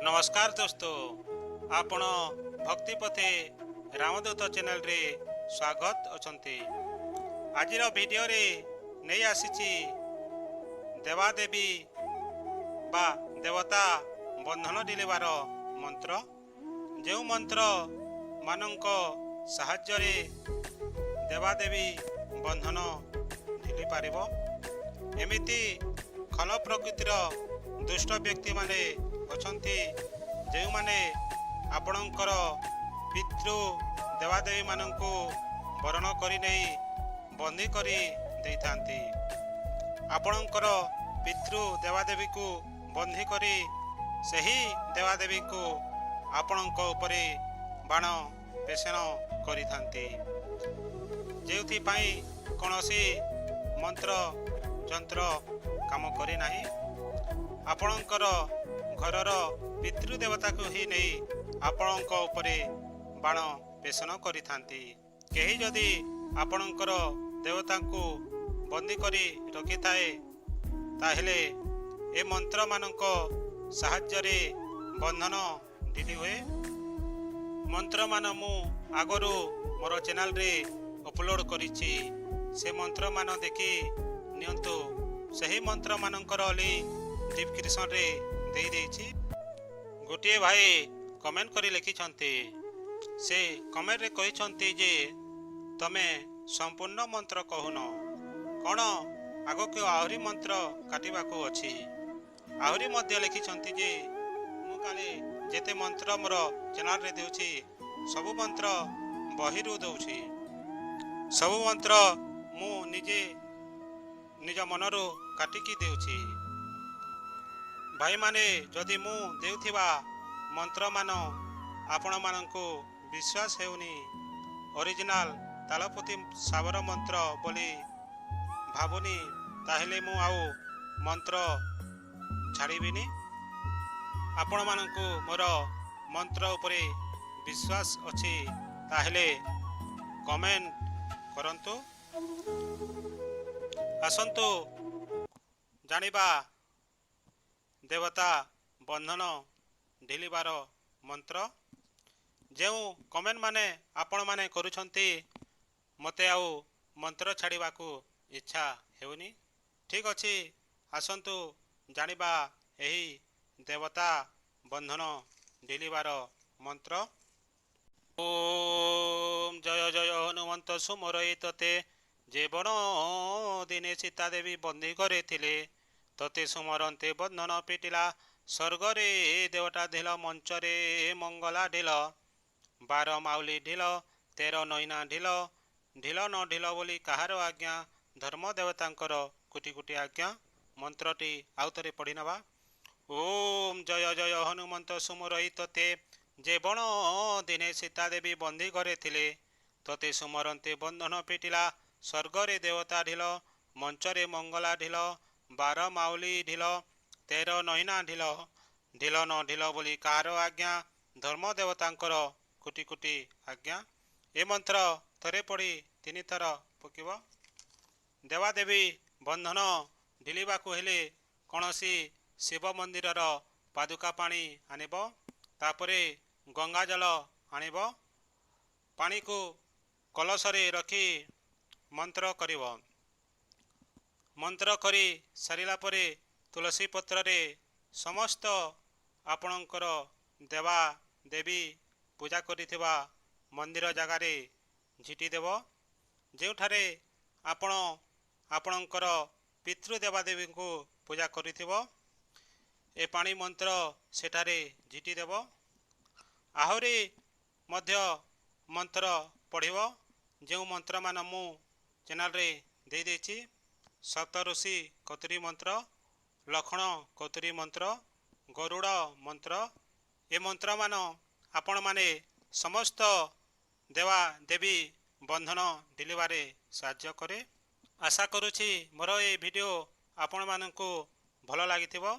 नमस्कार दोस्तों, आपण भक्ति पथे रामदूत चैनल रे स्वागत अछंती। आजिर वीडियो रे नहीं आसीची देवादेवी बा देवता बंधन दिलेबार मंत्र। जो मंत्र मानक साहाय्य रे देवादेवी बंधन ढिली पारिबो। एमिति खल प्रकृतिर दुष्ट व्यक्ति माने अछंती जो माने आपणकर पितृ देवादेवी मानंकु वरण करि नहीं बंदी करि देइथांती। आपणकर पितृ देवादेवी को बंदी करि सही देवादेवी को आपणक उपरे बाण पेषण करिथांती। जेउथि पई कोनोसी मंत्र जंत्र काम करे नाही। आपणकर घरर पितृदेवता को ही नहीं आपणक उपरे बाण पेषण करिथांती। केही जदि आपणकर देवता को बंदी करी रखि थाए ताहेले ए मंत्र मानक साहाय्य रे बंधन ढिली हुए। मंत्र मान मु आगरू मोर चैनल रे अपलोड करिछि, से मंत्र मान देखि नियंतु। सही मंत्र मानकर लिंक डिस्क्रिप्शन रे दे देछि। गोटे भाई कमेंट करी लिखिछंती, से कमेंट रे कहिछंती जे तमे संपूर्ण मंत्र कहून कौन आग के आहरी मंत्र काटिबा को अछि। आहरी मध्य लिखिछंती जे मु काले जेते मंत्र मोर चैनल रे देउछि सब मंत्र बहिरु दउछि। सब मंत्र मु निजे निज मनरू काटिकी देउछि। भाई माने जदि मु देउथिबा मंत्र मान आपण मानंकु विश्वास हेउनी ओरिजिनल तालपति साबर मंत्र बोली भाबुनी ताहेले मु आउ मंत्र छाड़ीबिनी। आपण मानंकु मोर मंत्र उपरे विश्वास अछि ताहेले कमेंट करंतु। आसंतु जानिबा देवता बंधन ढिलिबार मंत्र। जो कमेंट माने आपण माने करूछंती मते आउ मंत्र छाड़ीबा को इच्छा हेउनी। ठीक अछि, आसंतु जानिबा एही देवता बंधन ढिलिबार मंत्र। ओम जय जय हनुमंत सुमरई तते जेबण दिने सीता देवी बंदी करे थिले तते सुमरंते बंधन पिटिला स्वर्गरे देवता ढिल मंचरे मंगला ढिल 12 माउली ढिल 13 नईना ढिल ढिल न ढिल बोली कहार आज्ञा धर्म देवतांकर कोटि कोटि आज्ञा। मंत्रटी आउतरे पढ़ी नवा। ओम जय जय हनुमंत सुमरई तते जेबण दिने सीता देवी बंदी करे थिले तते सुमरंते बंधन पिटिला स्वर्गरे देवता ढिल मंचरे मंगला ढिल 12 माउली ढिल 13 नईना ढिल ढिल न ढिल बोली कहार आज्ञा धर्म देवतांकर कोटि कोटि आज्ञा। ए मंत्र थरे पढ़ी 3 थर पकिब। देवादेवी बंधन ढिलिबा को हेले कोनोसी शिव मंदिरर पादुका पानी आनिब, तापरे गंगा जल आनिब, पानी को कलशरे रखी मंत्र करिब। मंत्र करी सारिला परे तुलसी पत्र रे समस्त आपणकर देवा देवी पूजा करिथिबा मंदिर जगारे झिटी देव। जेउठारे आपण आपणकर पितृ देवादेवी को पूजा करिथिबो ए पानी मंत्र सेठारे झिटी देव। आहुरी मध्य मंत्र पढ़िब। जो मंत्र मान मु चैनल रे दे देछि सप्तऋषि कतुरी मंत्र, लक्षण कतुरी मंत्र, गरुड़ मंत्र। ए मंत्र मान आपण माने समस्त देवा देवी बंधन ढिलिबारे साहाय्य करे। आशा करुछि मोर ए वीडियो आपण मानंकु भल लागिथिबो।